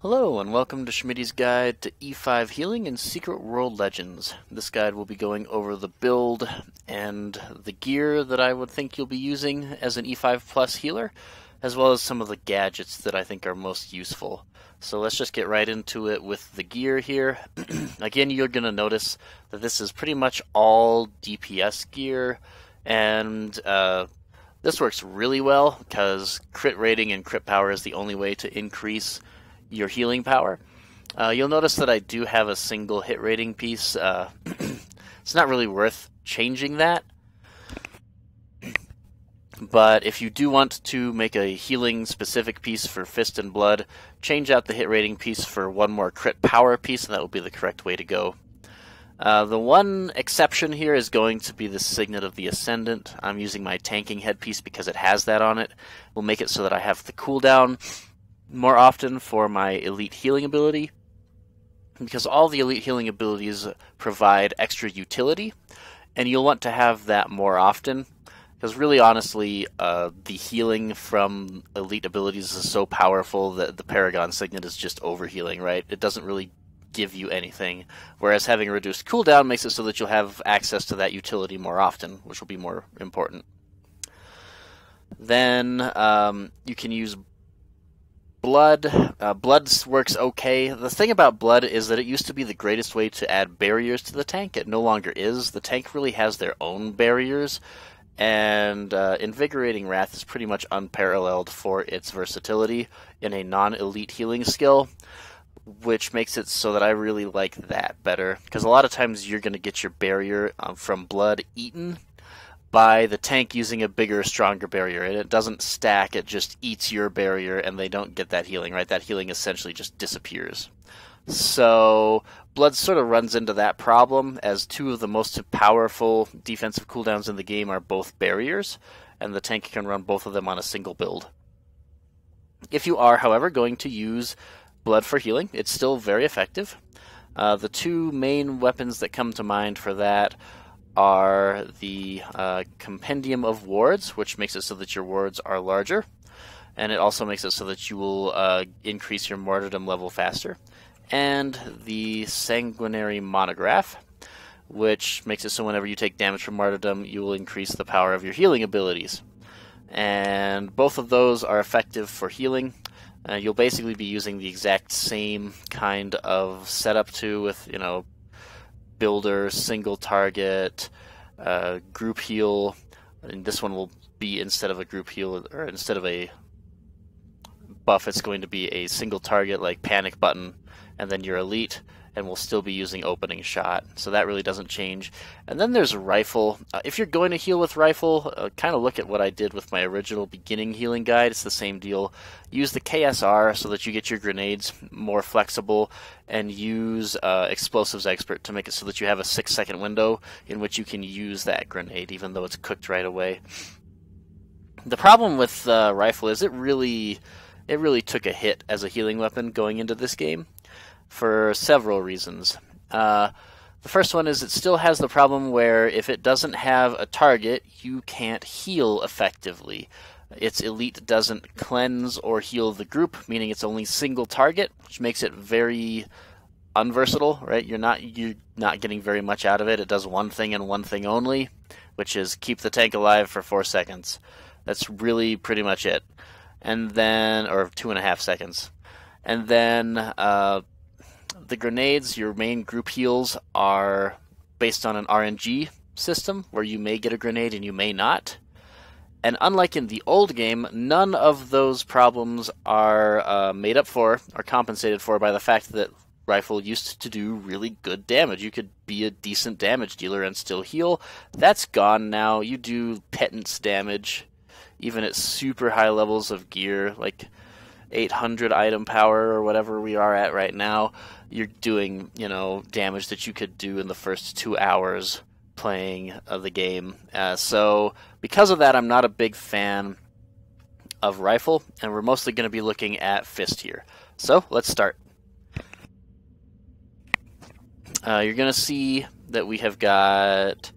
Hello, and welcome to Schmidy's Guide to E5 Healing in Secret World Legends. This guide will be going over the build and the gear that I would think you'll be using as an E5 Plus healer, as well as some of the gadgets that I think are most useful. So let's just get right into it with the gear here. Again, you're going to notice that this is pretty much all DPS gear, and this works really well because crit rating and crit power is the only way to increase your healing power. You'll notice that I do have a single hit rating piece. It's not really worth changing that, but if you do want to make a healing specific piece for Fist and Blood, change out the hit rating piece for one more crit power piece, and that will be the correct way to go. The one exception here is going to be the Signet of the Ascendant. I'm using my tanking headpiece because it has that on it. We'll make it so that I have the cooldown more often for my elite healing ability, because all the elite healing abilities provide extra utility, and you'll want to have that more often, because really honestly, the healing from elite abilities is so powerful that the Paragon Signet is just overhealing, right? It doesn't really give you anything, whereas having a reduced cooldown makes it so that you'll have access to that utility more often, which will be more important. Then you can use Blood. Blood works okay. The thing about Blood is that it used to be the greatest way to add barriers to the tank. It no longer is. The tank really has their own barriers, and Invigorating Wrath is pretty much unparalleled for its versatility in a non-elite healing skill, which makes it so that I really like that better, because a lot of times you're going to get your barrier from Blood eaten by the tank using a bigger, stronger barrier, and it doesn't stack, it just eats your barrier, and they don't get that healing, right? That healing essentially just disappears. So Blood sort of runs into that problem, as two of the most powerful defensive cooldowns in the game are both barriers, and the tank can run both of them on a single build. If you are, however, going to use Blood for healing, it's still very effective. The two main weapons that come to mind for that are the Compendium of Wards, which makes it so that your wards are larger, and it also makes it so that you will increase your martyrdom level faster, and the Sanguinary Monograph, which makes it so whenever you take damage from martyrdom, you will increase the power of your healing abilities. And both of those are effective for healing. You'll basically be using the exact same kind of setup too, with, you know, builder, single target, group heal, and this one will be, instead of a group heal, or instead of a buff, it's going to be a single target like panic button, and then your elite, and we'll still be using opening shot, so that really doesn't change. And then there's rifle. If you're going to heal with rifle, kind of look at what I did with my original beginning healing guide. It's the same deal. Use the KSR so that you get your grenades more flexible, and use Explosives Expert to make it so that you have a 6-second window in which you can use that grenade, even though it's cooked right away. The problem with rifle is it really took a hit as a healing weapon going into this game, for several reasons. The first one is it still has the problem where if it doesn't have a target, you can't heal effectively. Its elite doesn't cleanse or heal the group, meaning it's only single target, which makes it very unversatile, right? You're not getting very much out of it. It does one thing and one thing only, which is keep the tank alive for 4 seconds. That's really pretty much it. And then, or 2.5 seconds. And then the grenades, your main group heals, are based on an RNG system, where you may get a grenade and you may not. And unlike in the old game, none of those problems are made up for or compensated for by the fact that rifle used to do really good damage. You could be a decent damage dealer and still heal. That's gone now. You do pittance damage, even at super high levels of gear, like 800 item power or whatever we are at right now. You're doing, you know, damage that you could do in the first 2 hours playing the game. So because of that, I'm not a big fan of rifle, and we're mostly going to be looking at fist here. So let's start. You're going to see that we have got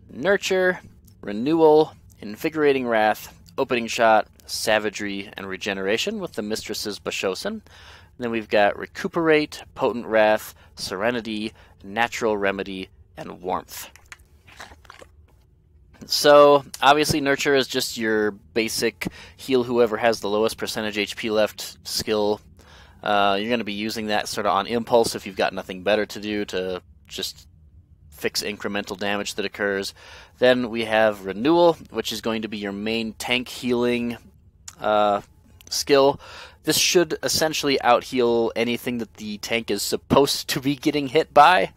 Nurture, Renewal, Invigorating Wrath, Opening Shot, Savagery, and Regeneration with the Mistress's Bashosin. Then we've got Recuperate, Potent Wrath, Serenity, Natural Remedy, and Warmth. So, obviously, Nurture is just your basic heal whoever has the lowest percentage HP left skill. You're going to be using that sort of on impulse if you've got nothing better to do to just fix incremental damage that occurs. Then we have Renewal, which is going to be your main tank healing skill. This should essentially out-heal anything that the tank is supposed to be getting hit by.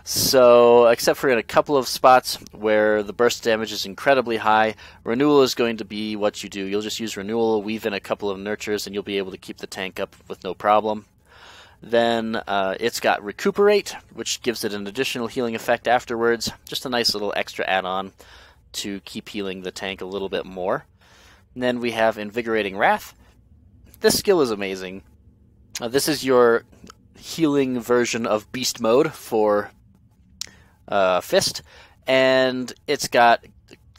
So, except for in a couple of spots where the burst damage is incredibly high, Renewal is going to be what you do. You'll just use Renewal, weave in a couple of Nurtures, and you'll be able to keep the tank up with no problem. Then it's got Recuperate, which gives it an additional healing effect afterwards. Just a nice little extra add-on to keep healing the tank a little bit more. And then we have Invigorating Wrath. This skill is amazing. This is your healing version of Beast Mode for Fist, and it's got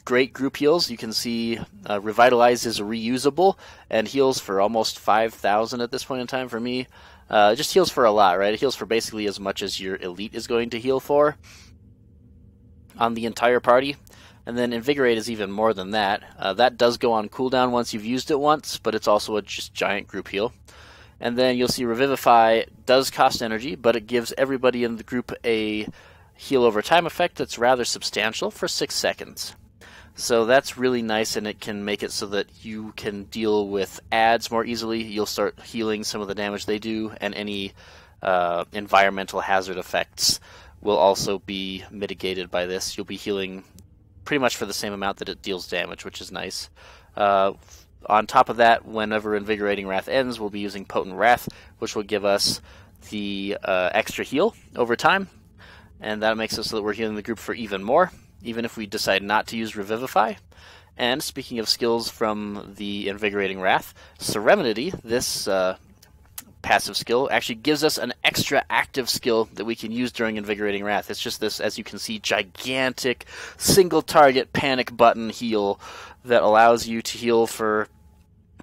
great group heals. You can see Revitalize is reusable and heals for almost 5,000 at this point in time for me. It just heals for a lot, right? It heals for basically as much as your elite is going to heal for on the entire party. And then Invigorate is even more than that. That does go on cooldown once you've used it once, but it's also a just giant group heal. And then you'll see Revivify does cost energy, but it gives everybody in the group a heal over time effect that's rather substantial for 6 seconds. So that's really nice, and it can make it so that you can deal with adds more easily. You'll start healing some of the damage they do, and any environmental hazard effects will also be mitigated by this. You'll be healing pretty much for the same amount that it deals damage, which is nice. On top of that, whenever Invigorating Wrath ends, we'll be using Potent Wrath, which will give us the extra heal over time, and that makes it so that we're healing the group for even more, even if we decide not to use Revivify. And speaking of skills from the Invigorating Wrath, Serenity, this passive skill, actually gives us an extra active skill that we can use during Invigorating Wrath. It's just this, as you can see, gigantic single-target panic button heal that allows you to heal for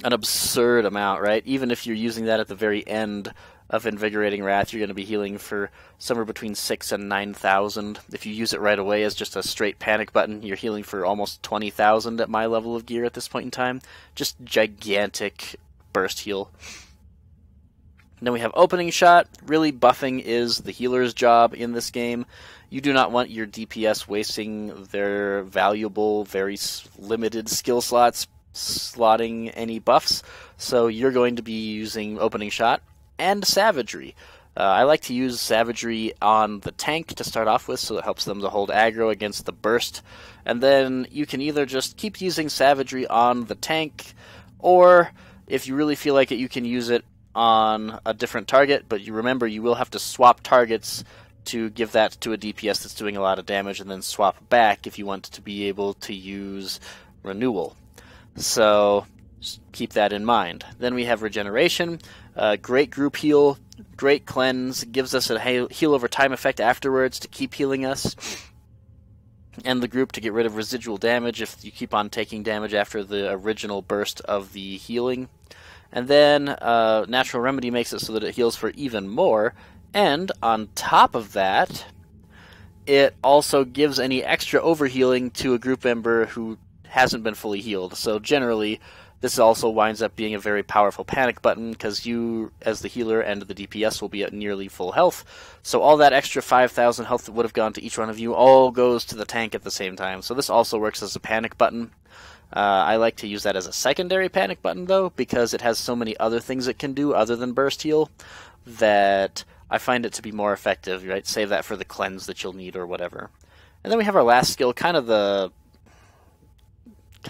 an absurd amount, right? Even if you're using that at the very end of Invigorating Wrath, you're going to be healing for somewhere between 6,000 and 9,000. If you use it right away as just a straight panic button, you're healing for almost 20,000 at my level of gear at this point in time. Just gigantic burst heal. Then we have Opening Shot. Really, buffing is the healer's job in this game. You do not want your DPS wasting their valuable, very limited skill slots slotting any buffs, so you're going to be using Opening Shot and Savagery. I like to use Savagery on the tank to start off with, so it helps them to hold aggro against the burst, and then you can either just keep using Savagery on the tank, or if you really feel like it, you can use it on a different target, but you remember you will have to swap targets to give that to a DPS that's doing a lot of damage, and then swap back if you want to be able to use Renewal. So just keep that in mind. Then we have Regeneration, great group heal, great cleanse, gives us a heal over time effect afterwards to keep healing us, and the group to get rid of residual damage if you keep on taking damage after the original burst of the healing. And then Natural Remedy makes it so that it heals for even more. And on top of that, it also gives any extra overhealing to a group member who hasn't been fully healed. So generally, this also winds up being a very powerful panic button, because you, as the healer and the DPS, will be at nearly full health. So all that extra 5,000 health that would have gone to each one of you all goes to the tank at the same time. So this also works as a panic button. I like to use that as a secondary panic button, though, because it has so many other things it can do other than burst heal that I find it to be more effective, right? Save that for the cleanse that you'll need or whatever. And then we have our last skill, kind of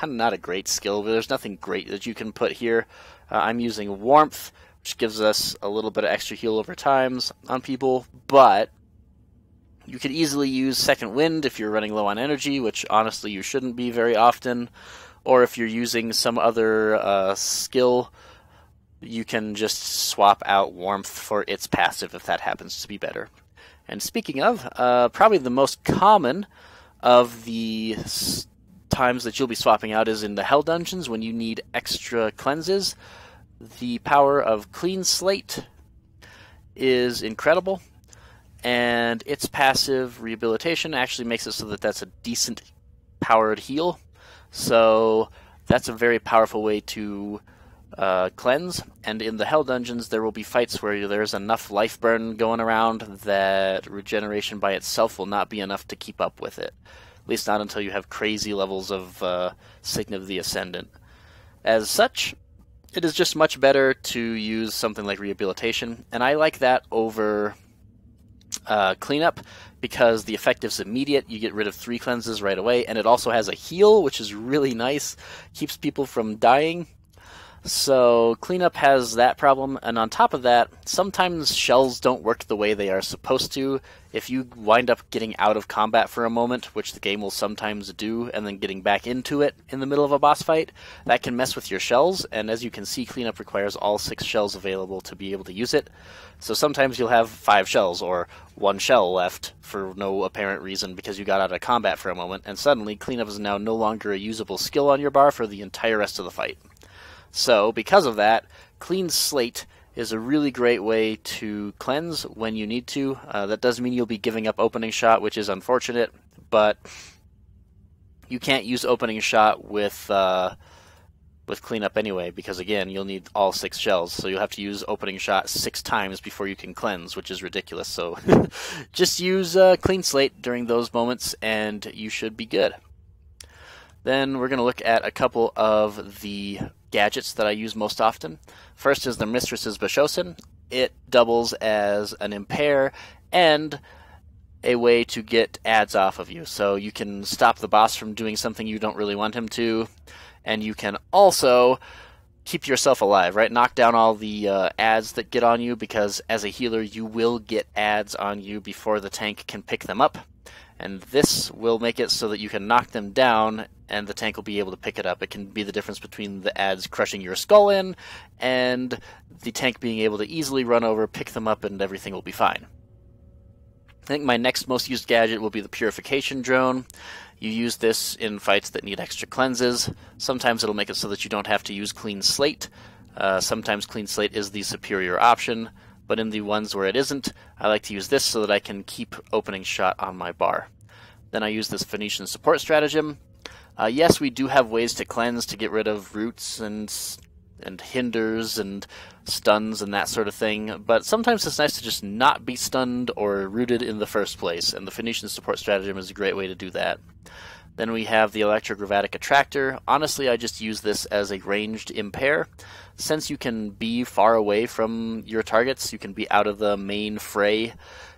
not a great skill, but there's nothing great that you can put here. I'm using Warmth, which gives us a little bit of extra heal over times on people, but you could easily use Second Wind if you're running low on energy, which honestly you shouldn't be very often. Or if you're using some other skill, you can just swap out Warmth for its passive if that happens to be better. And speaking of, probably the most common of the times that you'll be swapping out is in the Hell Dungeons when you need extra cleanses. The power of Clean Slate is incredible, and its passive Rehabilitation actually makes it so that that's a decent powered heal. So that's a very powerful way to cleanse, and in the Hell Dungeons there will be fights where there's enough life burn going around that regeneration by itself will not be enough to keep up with it. At least not until you have crazy levels of Sign of the Ascendant. As such, it is just much better to use something like Rehabilitation, and I like that over Cleanup because the effect is immediate. You get rid of 3 cleanses right away, and it also has a heal, which is really nice. Keeps people from dying. So Cleanup has that problem, and on top of that, sometimes shells don't work the way they are supposed to. If you wind up getting out of combat for a moment, which the game will sometimes do, and then getting back into it in the middle of a boss fight, that can mess with your shells, and as you can see, Cleanup requires all 6 shells available to be able to use it. So sometimes you'll have 5 shells, or 1 shell left for no apparent reason because you got out of combat for a moment, and suddenly Cleanup is now no longer a usable skill on your bar for the entire rest of the fight. So, because of that, Clean Slate is a really great way to cleanse when you need to. That does mean you'll be giving up Opening Shot, which is unfortunate, but you can't use Opening Shot with Cleanup anyway, because again, you'll need all 6 shells, so you'll have to use Opening Shot 6 times before you can cleanse, which is ridiculous. So, just use Clean Slate during those moments, and you should be good. Then we're going to look at a couple of the gadgets that I use most often. First is the Mistress's Bashosin. It doubles as an impair and a way to get ads off of you. So you can stop the boss from doing something you don't really want him to, and you can also keep yourself alive, right? Knock down all the ads that get on you, because as a healer you will get ads on you before the tank can pick them up. And this will make it so that you can knock them down and the tank will be able to pick it up. It can be the difference between the ads crushing your skull in and the tank being able to easily run over, pick them up, and everything will be fine. I think my next most used gadget will be the Purification Drone. You use this in fights that need extra cleanses. Sometimes it'll make it so that you don't have to use Clean Slate. Sometimes Clean Slate is the superior option, but in the ones where it isn't, I like to use this so that I can keep Opening Shot on my bar. Then I use this Phoenician Support Stratagem. Yes, we do have ways to cleanse to get rid of roots and hinders and stuns and that sort of thing, but sometimes it's nice to just not be stunned or rooted in the first place, and the Phoenician Support Stratagem is a great way to do that. Then we have the Electrogravitic Attractor. Honestly, I just use this as a ranged impair. Since you can be far away from your targets, you can be out of the main fray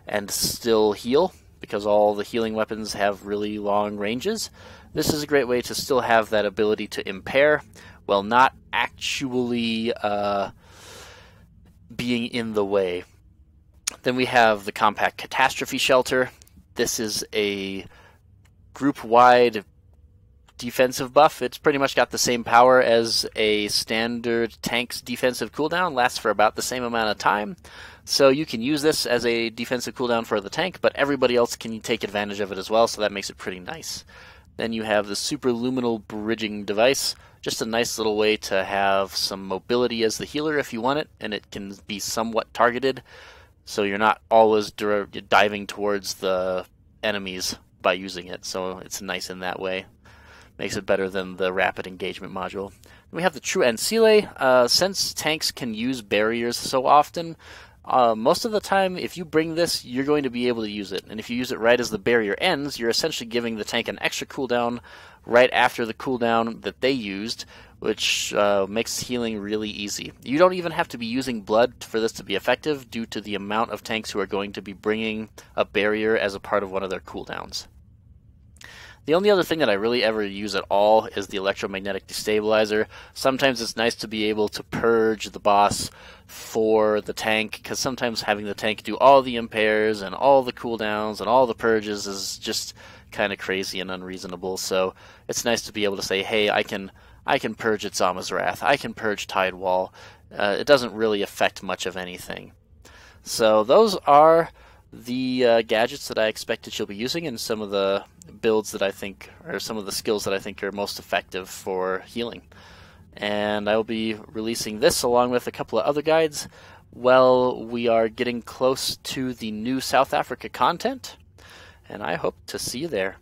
and still heal, because all the healing weapons have really long ranges. This is a great way to still have that ability to impair, while not actually being in the way. Then we have the Compact Catastrophe Shelter. This is a group-wide defensive buff. It's pretty much got the same power as a standard tank's defensive cooldown, lasts for about the same amount of time. So you can use this as a defensive cooldown for the tank, but everybody else can take advantage of it as well, so that makes it pretty nice. Then you have the Superluminal Bridging Device, just a nice little way to have some mobility as the healer if you want it, and it can be somewhat targeted, so you're not always diving towards the enemies by using it, so it's nice in that way. Makes it better than the Rapid Engagement module. We have the True Ancile. Since tanks can use barriers so often, most of the time, if you bring this, you're going to be able to use it. And if you use it right as the barrier ends, you're essentially giving the tank an extra cooldown right after the cooldown that they used, which makes healing really easy. You don't even have to be using blood for this to be effective, due to the amount of tanks who are going to be bringing a barrier as a part of one of their cooldowns. The only other thing that I really ever use at all is the Electromagnetic Destabilizer. Sometimes it's nice to be able to purge the boss for the tank, because sometimes having the tank do all the impairs and all the cooldowns and all the purges is just kind of crazy and unreasonable. So it's nice to be able to say, hey, I can purge its Zama's Wrath, I can purge Tidewall. It doesn't really affect much of anything. So those are the gadgets that I expect that you'll be using, and some of the builds that I think are some of the skills that I think are most effective for healing. And I will be releasing this along with a couple of other guides while we are getting close to the new South Africa content, and I hope to see you there.